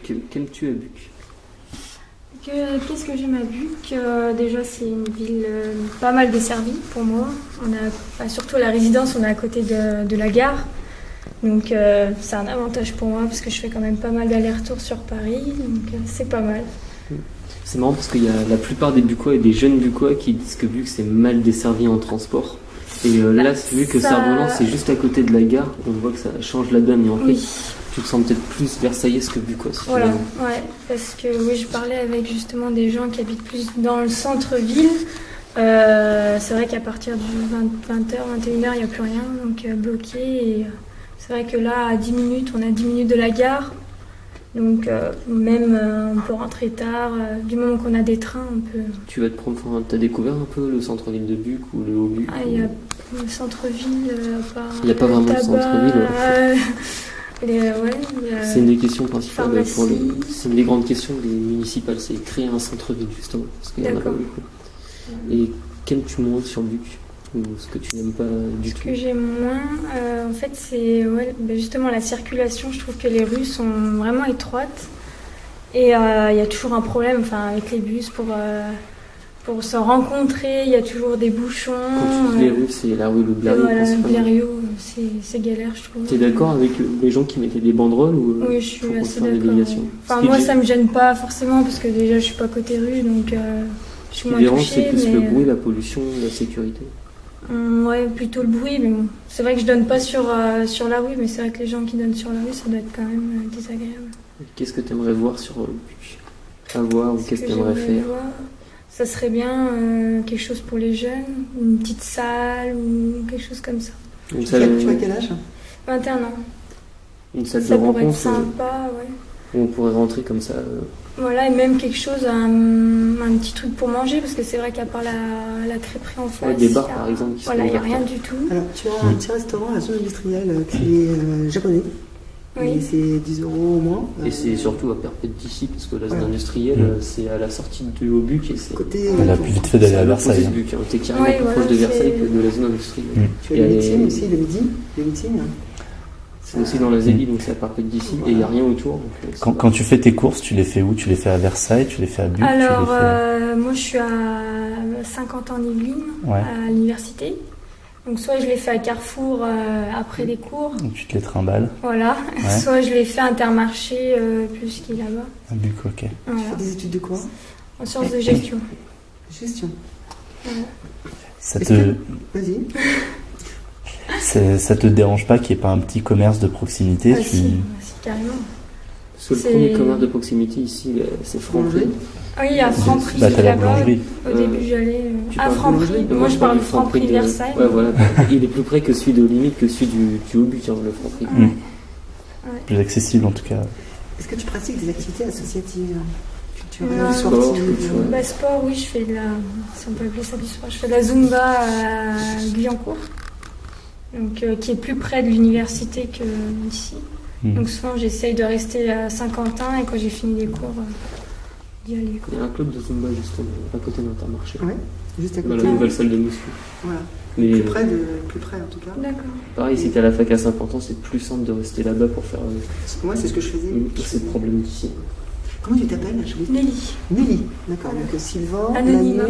Qu'aimes-tu à Buc? Qu'est-ce que j'aime à Buc? Déjà, c'est une ville pas mal desservie pour moi. Surtout à la résidence, on est à côté de la gare. Donc, c'est un avantage pour moi parce que je fais quand même pas mal d'allers-retours sur Paris. Donc, c'est pas mal. C'est marrant parce qu'il y a la plupart des Bucois et des jeunes Bucois qui disent que Buc c'est mal desservi en transport. Et là, vu que Cerf-Volant c'est juste à côté de la gare, on voit que ça change la donne. Et en fait, tu te sens peut-être plus versaillaise que Bucois. Voilà, ouais, parce que oui, je parlais avec justement des gens qui habitent plus dans le centre-ville. C'est vrai qu'à partir du 20h, 21h, il n'y a plus rien, donc bloqué. Et c'est vrai que là, à 10 minutes, on a 10 minutes de la gare. Donc même on peut rentrer tard, du moment qu'on a des trains, on peut... Tu vas te prendre, t'as découvert un peu le centre-ville de Buc ou le Haut-Buc? Il y a le centre-ville, il n'y a pas vraiment de centre-ville. C'est une des questions principales c'est une des grandes questions des municipales, c'est créer un centre-ville justement, parce qu'il y en a pas beaucoup. Et qu'aimes-tu moins sur Buc? Ou ce que tu n'aimes pas du tout? Ce que j'aime moins, en fait, c'est justement la circulation. Je trouve que les rues sont vraiment étroites et il y a toujours un problème avec les bus pour se rencontrer. Il y a toujours des bouchons. Quand tu dis les rues, c'est la rue Le Blériot. Voilà, le Blériot, c'est galère, je trouve. Tu es d'accord avec les gens qui mettaient des banderoles ou Oui, je suis assez d'accord. Moi, ça me gêne pas forcément parce que déjà, je suis pas côté rue, donc je suis moins touchée. Ce qui dérange, c'est plus le bruit, la pollution, la sécurité. Ouais, plutôt le bruit, mais bon. C'est vrai que je donne pas sur la rue, mais c'est vrai que les gens qui donnent sur la rue, ça doit être quand même désagréable. Qu'est-ce que tu aimerais voir sur Buc? À voir, ou qu'est-ce que tu aimerais faire? Ça serait bien quelque chose pour les jeunes, une petite salle ou quelque chose comme ça. Tu as quel âge? 21 ans. Une salle ça de rencontre. Ça pourrait être sympa, ouais. Où on pourrait rentrer comme ça. Voilà, et même quelque chose, un petit truc pour manger, parce que c'est vrai qu'à part la crêperie en face, des bars par exemple. Voilà, il n'y a rien du tout. Alors, tu as un petit restaurant à la zone industrielle qui est japonais. Oui. Et c'est 10 € au moins. Et c'est surtout à perpète d'ici, parce que la zone industrielle, c'est à la sortie de Haut-Buc. Et c'est on a plus vite fait d'aller à Versailles. T'es carrément plus proche de Versailles que de la zone industrielle. Tu as le meeting aussi, le meeting. C'est aussi dans la Zélie, donc c'est à perpète d'ici, et il n'y a rien autour. Donc quand tu fais tes courses, tu les fais où? Tu les fais à Versailles, tu les fais à Buc? Alors, moi je suis à 50 ans en Yvelines, à l'université. Donc soit je les fais à Carrefour après les cours. Donc tu te les trimbales. Voilà. Ouais. Soit je les fais à Intermarché, plus qui est là-bas. À Buc, ok. Voilà. Tu fais des études de quoi? En sciences de gestion. Gestion. Voilà. Vas-y. Ça te dérange pas qu'il n'y ait pas un petit commerce de proximité? Si, carrément. Parce que le premier commerce de proximité ici, c'est Franprix. Oui, il y a Franprix. T'as la boulangerie. Au début, j'allais à Franprix. Moi, je parle de Franprix Versailles. Ouais, voilà. Il est plus près que celui de limite que celui du Haut-Buc, le Franprix. Plus accessible en tout cas. Est-ce que tu pratiques des activités associatives? Sport, oui, je fais de la... Si on peut appeler ça du sport. Je fais de la Zumba à Guyancourt. Donc, qui est plus près de l'université que d'ici. Donc souvent j'essaye de rester à Saint-Quentin et quand j'ai fini les cours, d'y aller. Il y a un club de Zumba justement à côté d'Intermarché. Oui, juste à côté. Dans la nouvelle salle de muscu. Voilà. Mais plus près en tout cas. D'accord. Pareil, si t'es à la fac à Saint-Quentin, c'est plus simple de rester là-bas pour faire... Moi c'est ce que je faisais. Tous ces problèmes d'ici. Comment tu t'appelles? Nelly. Nelly, d'accord. Donc Sylvain, Anonyme.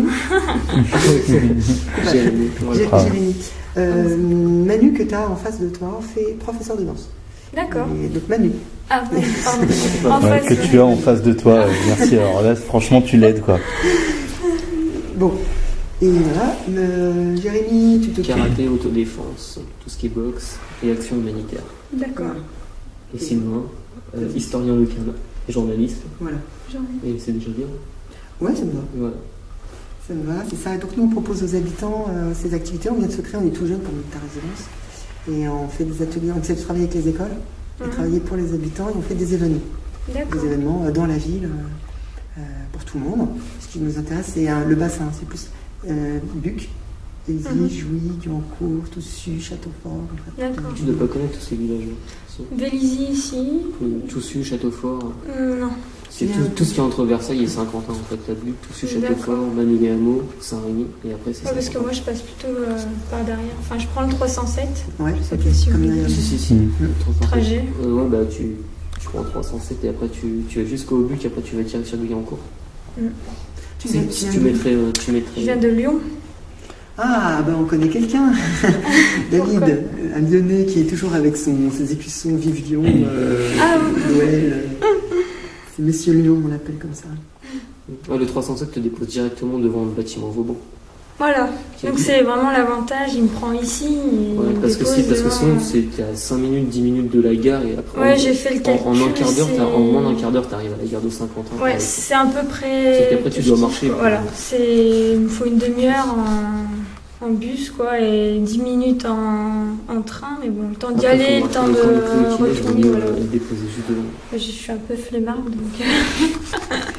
Jérémy. Manu que tu as en face de toi fait professeur de danse. D'accord. Donc Manu. Ah, pardon. Que tu as en face de toi, merci. Alors là, franchement, tu l'aides quoi. Bon. Et voilà, Jérémy, tu te... Karaté, autodéfense, tout ce qui est boxe et action humanitaire. D'accord. Et Sylvain, historien local, journaliste. Voilà. Et c'est déjà bien. Ouais, ça me va. Voilà. Ça me va, c'est ça. Et donc nous on propose aux habitants ces activités. On vient de se créer, on est tout jeune pour ta résidence. Et on fait des ateliers, on essaie de travailler avec les écoles, et travailler pour les habitants, et on fait des événements. D'accord. Des événements dans la ville, pour tout le monde. Ce qui nous intéresse, c'est le bassin, c'est plus Buc, Vélizy, Jouy, Guyancourt, Toussus, Châteaufort. D'accord. Tu ne dois pas connaître tous ces villages. Vélizy ici. Toussus, Châteaufort. Non. C'est tout ce qui est entre Versailles et Saint-Quentin en fait. T'as Buc, Toussus, Châteaufort, Manille-les-Hameaux, Saint-Rémy et après c'est ça. Parce que moi je passe plutôt par derrière. Enfin je prends le 307. Ouais, je sais pas si comme vous... Si. Trajet. Ouais, bah tu je crois en 307 et après tu vas jusqu'au but et après tu vas direct sur Guyancourt. Tu Je viens de Lyon. Ah, ben on connaît quelqu'un. David, un Lyonnais qui est toujours avec ses écussons Vive Lyon, Noël. C'est Monsieur Lyon, on l'appelle comme ça. Ouais, le 307 te dépose directement devant le bâtiment Vauban. Voilà, donc c'est vraiment l'avantage, il me prend ici. Ouais, parce que sinon c'était à 5 minutes, 10 minutes de la gare et après. Ouais, j'ai fait le calcul. En moins d'un quart d'heure, t'arrives à la gare de Saint-Quentin. Ouais, c'est à peu près. Sauf qu'après tu dois marcher. Voilà, il me faut une demi-heure en bus quoi et 10 minutes en train, mais bon, le temps d'y aller, le temps de retourner. Voilà. Je suis un peu flemmarde donc.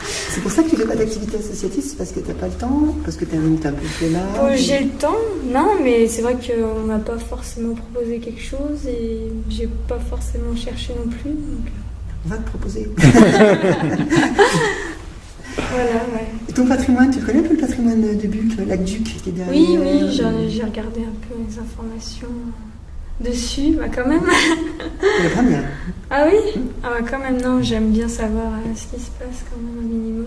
C'est pour ça que tu fais pas d'activité associative, c'est parce que t'as pas le temps, parce que t'es un peu flemmard. J'ai le temps, non, mais c'est vrai qu'on m'a pas forcément proposé quelque chose et j'ai pas forcément cherché non plus. Donc... On va te proposer. Voilà, ouais. Et ton patrimoine, tu connais un peu le patrimoine de Buc, le lac Duc qui est derrière? Oui, j'ai regardé un peu les informations dessus, bah quand même. C'est la première. Ah oui? Ah bah quand même, non, j'aime bien savoir ce qui se passe quand même au minimum.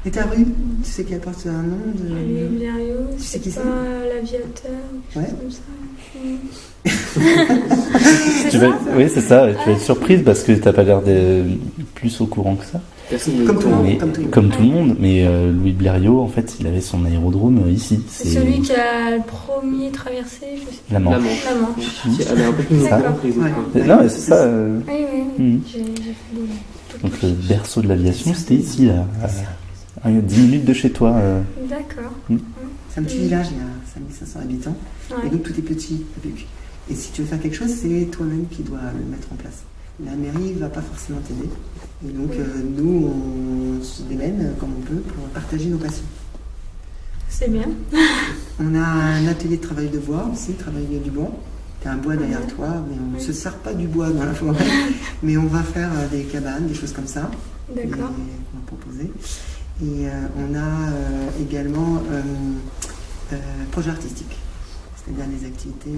Et ta rue, tu sais qu'elle porte un nom de... Louis Blériot, tu sais qui c'est? L'aviateur, quelque chose comme ça. Oui, c'est ça, tu vas être surprise parce que t'as pas l'air de plus au courant que ça. Comme tout le monde. Mais Louis Blériot, en fait, il avait son aérodrome ici. C'est celui qui a le premier traversé, je sais pas. La Manche. Elle est un peu plus comprise. Non, mais c'est ça. Oui. J'ai fait Donc le berceau de l'aviation, c'était ici, à 10 minutes de chez toi. D'accord. C'est un petit village, il y a 5500 habitants. Ouais. Et donc tout est petit à Buc. Et si tu veux faire quelque chose, c'est toi-même qui dois le mettre en place. La mairie ne va pas forcément t'aider. Et donc nous, on se démène comme on peut pour partager nos passions. C'est bien. On a un atelier de travail de bois aussi, travail du bois. Tu as un bois derrière toi, mais on ne se sert pas du bois dans la forêt. Mais on va faire des cabanes, des choses comme ça. D'accord. On va proposer. Et on a également projet artistique, c'est-à-dire des activités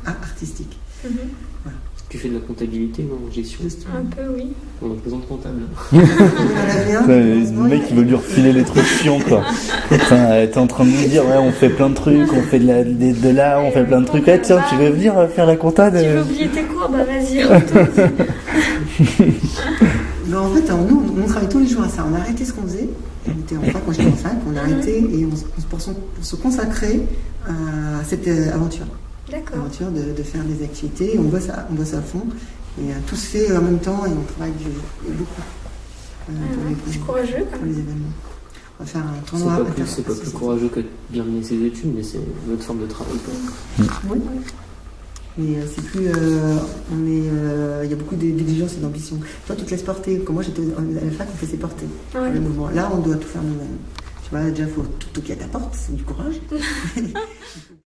artistiques. Voilà. Tu fais de la comptabilité, non, en gestion? Un peu, oui. On représente comptable. Le mec il veut lui refiler les trucs chiants quoi. T'es en train de nous dire ouais on fait plein de trucs, on fait de là, on fait plein de trucs. Ah tiens tu veux venir faire la compta Tu veux oublier tes cours? Bah vas-y retourne. Ben, en fait nous on travaille tous les jours à ça. On a arrêté ce qu'on faisait. On était en fac, quand j'étais en fac, on a arrêté et pour se consacrer à cette aventure. D'accord. L'aventure de faire des activités, on bosse à fond et tout se fait en même temps et on travaille beaucoup c'est courageux pour les événements. On va faire un tournoi. C'est pas plus courageux que de bien mener ses études, mais c'est une autre forme de travail. Oui. Mais c'est plus, il y a beaucoup d'exigences et d'ambition. Toi, tu te laisses porter. Comme moi, j'étais à la fac, on faisait porter le mouvement. Là, on doit tout faire nous-mêmes. Tu vois, déjà, il faut tout toquer à ta porte, c'est du courage.